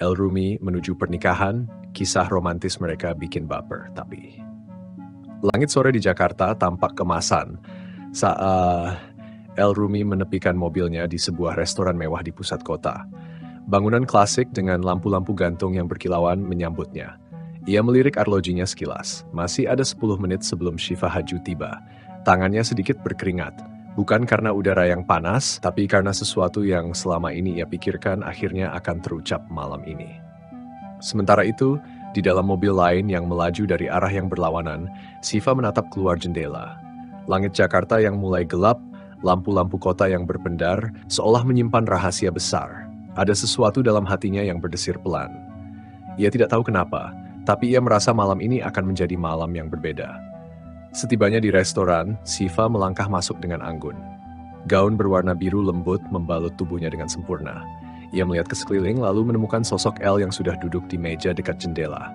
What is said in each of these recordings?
El Rumi menuju pernikahan, kisah romantis mereka bikin baper, tapi... Langit sore di Jakarta tampak kemasan saat El Rumi menepikan mobilnya di sebuah restoran mewah di pusat kota. Bangunan klasik dengan lampu-lampu gantung yang berkilauan menyambutnya. Ia melirik arlojinya sekilas. Masih ada 10 menit sebelum Shiva Haju tiba. Tangannya sedikit berkeringat. Bukan karena udara yang panas, tapi karena sesuatu yang selama ini ia pikirkan akhirnya akan terucap malam ini. Sementara itu, di dalam mobil lain yang melaju dari arah yang berlawanan, Shiva menatap keluar jendela. Langit Jakarta yang mulai gelap, lampu-lampu kota yang berpendar, seolah menyimpan rahasia besar. Ada sesuatu dalam hatinya yang berdesir pelan. Ia tidak tahu kenapa, tapi ia merasa malam ini akan menjadi malam yang berbeda. Setibanya di restoran, Shiva melangkah masuk dengan anggun. Gaun berwarna biru lembut membalut tubuhnya dengan sempurna. Ia melihat ke sekeliling lalu menemukan sosok El yang sudah duduk di meja dekat jendela.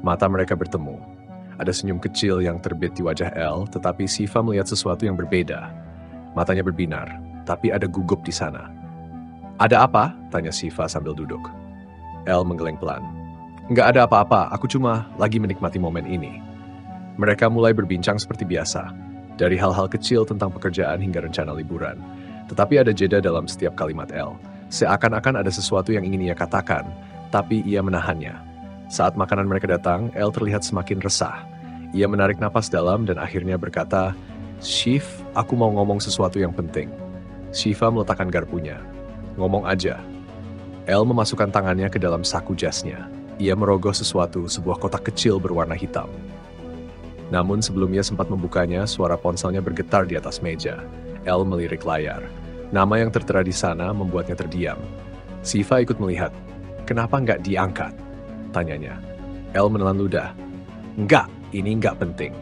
Mata mereka bertemu. Ada senyum kecil yang terbit di wajah El, tetapi Shiva melihat sesuatu yang berbeda. Matanya berbinar, tapi ada gugup di sana. "Ada apa?" tanya Shiva sambil duduk. El menggeleng pelan. "Nggak ada apa-apa, aku cuma lagi menikmati momen ini." Mereka mulai berbincang seperti biasa, dari hal-hal kecil tentang pekerjaan hingga rencana liburan. Tetapi ada jeda dalam setiap kalimat El. Seakan-akan ada sesuatu yang ingin ia katakan, tapi ia menahannya. Saat makanan mereka datang, El terlihat semakin resah. Ia menarik napas dalam dan akhirnya berkata, "Shiv, aku mau ngomong sesuatu yang penting." Shiva meletakkan garpunya. "Ngomong aja." El memasukkan tangannya ke dalam saku jasnya. Ia merogoh sesuatu, sebuah kotak kecil berwarna hitam. Namun sebelum ia sempat membukanya, suara ponselnya bergetar di atas meja. El melirik layar. Nama yang tertera di sana membuatnya terdiam. Shiva ikut melihat. "Kenapa nggak diangkat?" tanyanya. El menelan ludah. "Nggak, ini nggak penting."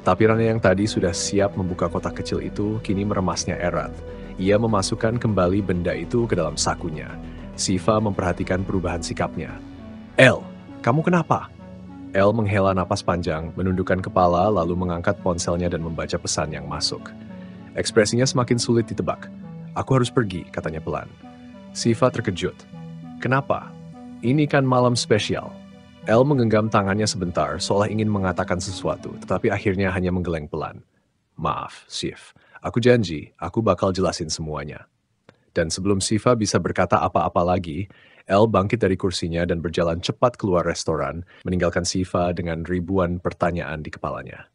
Tapi Rana yang tadi sudah siap membuka kotak kecil itu, kini meremasnya erat. Ia memasukkan kembali benda itu ke dalam sakunya. Shiva memperhatikan perubahan sikapnya. "El, kamu kenapa?" El menghela napas panjang, menundukkan kepala, lalu mengangkat ponselnya dan membaca pesan yang masuk. Ekspresinya semakin sulit ditebak. "Aku harus pergi," katanya pelan. Shiva terkejut. "Kenapa? Ini kan malam spesial." El menggenggam tangannya sebentar, seolah ingin mengatakan sesuatu, tetapi akhirnya hanya menggeleng pelan. "Maaf, Shiv. Aku janji, aku bakal jelasin semuanya." Dan sebelum Shiva bisa berkata apa-apa lagi, El bangkit dari kursinya dan berjalan cepat keluar restoran, meninggalkan Shiva dengan ribuan pertanyaan di kepalanya.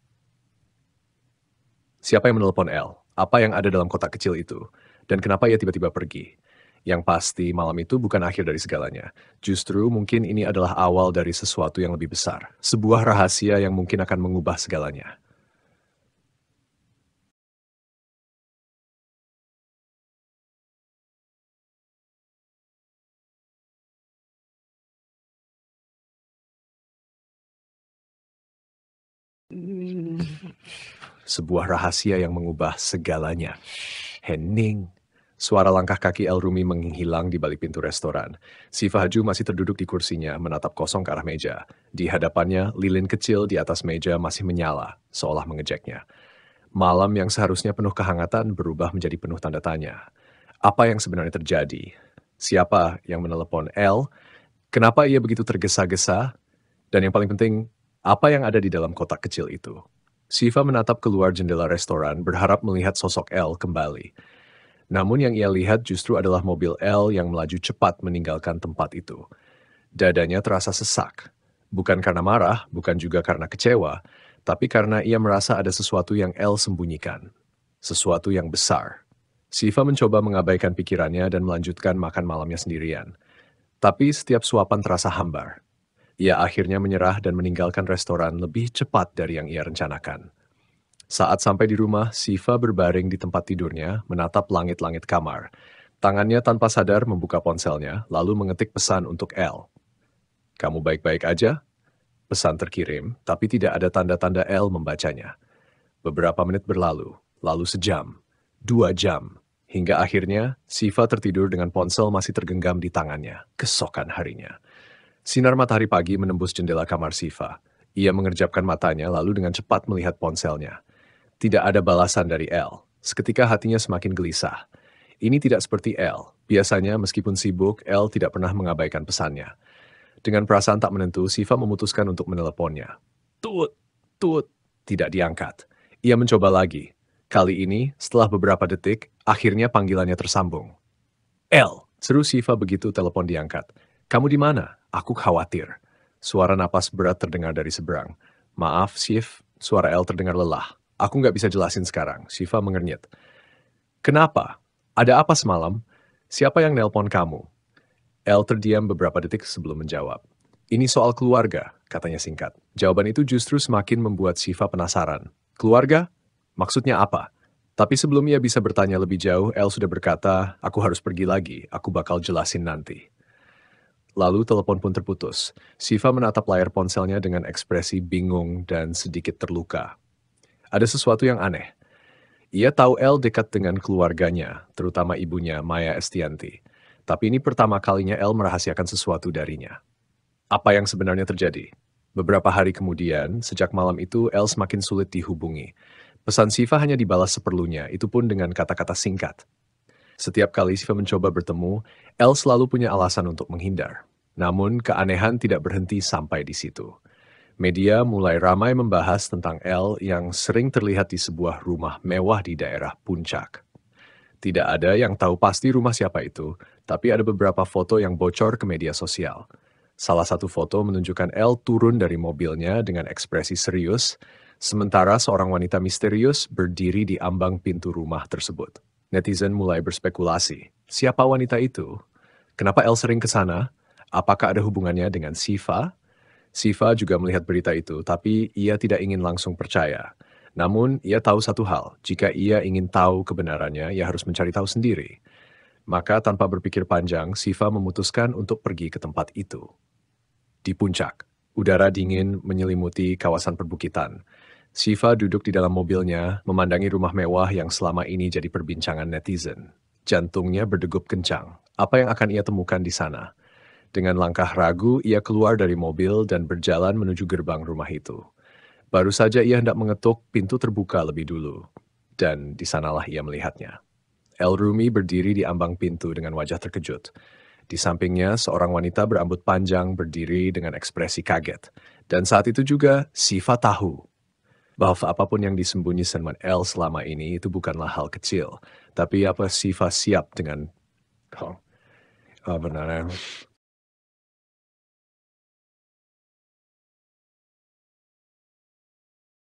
Siapa yang menelpon El? Apa yang ada dalam kotak kecil itu? Dan kenapa ia tiba-tiba pergi? Yang pasti malam itu bukan akhir dari segalanya. Justru mungkin ini adalah awal dari sesuatu yang lebih besar. Sebuah rahasia yang mungkin akan mengubah segalanya. Sebuah rahasia yang mengubah segalanya. Hening. Suara langkah kaki El Rumi menghilang di balik pintu restoran. Shiva Haju masih terduduk di kursinya, menatap kosong ke arah meja. Di hadapannya, lilin kecil di atas meja masih menyala, seolah mengejeknya. Malam yang seharusnya penuh kehangatan berubah menjadi penuh tanda tanya. Apa yang sebenarnya terjadi? Siapa yang menelepon El? Kenapa ia begitu tergesa-gesa? Dan yang paling penting, apa yang ada di dalam kotak kecil itu? Shiva menatap keluar jendela restoran, berharap melihat sosok El kembali. Namun yang ia lihat justru adalah mobil El yang melaju cepat meninggalkan tempat itu. Dadanya terasa sesak. Bukan karena marah, bukan juga karena kecewa, tapi karena ia merasa ada sesuatu yang El sembunyikan. Sesuatu yang besar. Shiva mencoba mengabaikan pikirannya dan melanjutkan makan malamnya sendirian. Tapi setiap suapan terasa hambar. Ia akhirnya menyerah dan meninggalkan restoran lebih cepat dari yang ia rencanakan. Saat sampai di rumah, Shiva berbaring di tempat tidurnya, menatap langit-langit kamar. Tangannya tanpa sadar membuka ponselnya, lalu mengetik pesan untuk El. "Kamu baik-baik aja?" Pesan terkirim, tapi tidak ada tanda-tanda El membacanya. Beberapa menit berlalu, lalu sejam, 2 jam, hingga akhirnya Shiva tertidur dengan ponsel masih tergenggam di tangannya, keesokan harinya. Sinar matahari pagi menembus jendela kamar Shiva. Ia mengerjapkan matanya lalu dengan cepat melihat ponselnya. Tidak ada balasan dari El. Seketika hatinya semakin gelisah. Ini tidak seperti El. Biasanya meskipun sibuk, El tidak pernah mengabaikan pesannya. Dengan perasaan tak menentu, Siva memutuskan untuk meneleponnya. Tut, tut, tidak diangkat. Ia mencoba lagi. Kali ini, setelah beberapa detik, akhirnya panggilannya tersambung. El, seru Siva begitu telepon diangkat. Kamu di mana? Aku khawatir. Suara napas berat terdengar dari seberang. Maaf, Siv, suara El terdengar lelah. Aku nggak bisa jelasin sekarang. Siva mengernyit. Kenapa? Ada apa semalam? Siapa yang nelpon kamu? El terdiam beberapa detik sebelum menjawab. Ini soal keluarga, katanya singkat. Jawaban itu justru semakin membuat Siva penasaran. Keluarga? Maksudnya apa? Tapi sebelum ia bisa bertanya lebih jauh, El sudah berkata, aku harus pergi lagi, aku bakal jelasin nanti. Lalu telepon pun terputus. Siva menatap layar ponselnya dengan ekspresi bingung dan sedikit terluka. Ada sesuatu yang aneh. Ia tahu El dekat dengan keluarganya, terutama ibunya, Maya Estianti. Tapi ini pertama kalinya El merahasiakan sesuatu darinya. Apa yang sebenarnya terjadi? Beberapa hari kemudian, sejak malam itu El semakin sulit dihubungi. Pesan Siva hanya dibalas seperlunya, itu pun dengan kata-kata singkat. Setiap kali Siva mencoba bertemu, El selalu punya alasan untuk menghindar. Namun, keanehan tidak berhenti sampai di situ. Media mulai ramai membahas tentang El yang sering terlihat di sebuah rumah mewah di daerah Puncak. Tidak ada yang tahu pasti rumah siapa itu, tapi ada beberapa foto yang bocor ke media sosial. Salah satu foto menunjukkan El turun dari mobilnya dengan ekspresi serius, sementara seorang wanita misterius berdiri di ambang pintu rumah tersebut. Netizen mulai berspekulasi, siapa wanita itu? Kenapa El sering ke sana? Apakah ada hubungannya dengan Siva? Siva juga melihat berita itu, tapi ia tidak ingin langsung percaya. Namun, ia tahu satu hal, jika ia ingin tahu kebenarannya, ia harus mencari tahu sendiri. Maka tanpa berpikir panjang, Siva memutuskan untuk pergi ke tempat itu. Di puncak, udara dingin menyelimuti kawasan perbukitan. Siva duduk di dalam mobilnya, memandangi rumah mewah yang selama ini jadi perbincangan netizen. Jantungnya berdegup kencang. Apa yang akan ia temukan di sana? Dengan langkah ragu, ia keluar dari mobil dan berjalan menuju gerbang rumah itu. Baru saja ia hendak mengetuk, pintu terbuka lebih dulu. Dan di sanalah ia melihatnya. El Rumi berdiri di ambang pintu dengan wajah terkejut. Di sampingnya, seorang wanita berambut panjang berdiri dengan ekspresi kaget. Dan saat itu juga, Siva tahu bahwa apapun yang disembunyi sama El selama ini itu bukanlah hal kecil. Tapi apa Siva siap dengan... benar.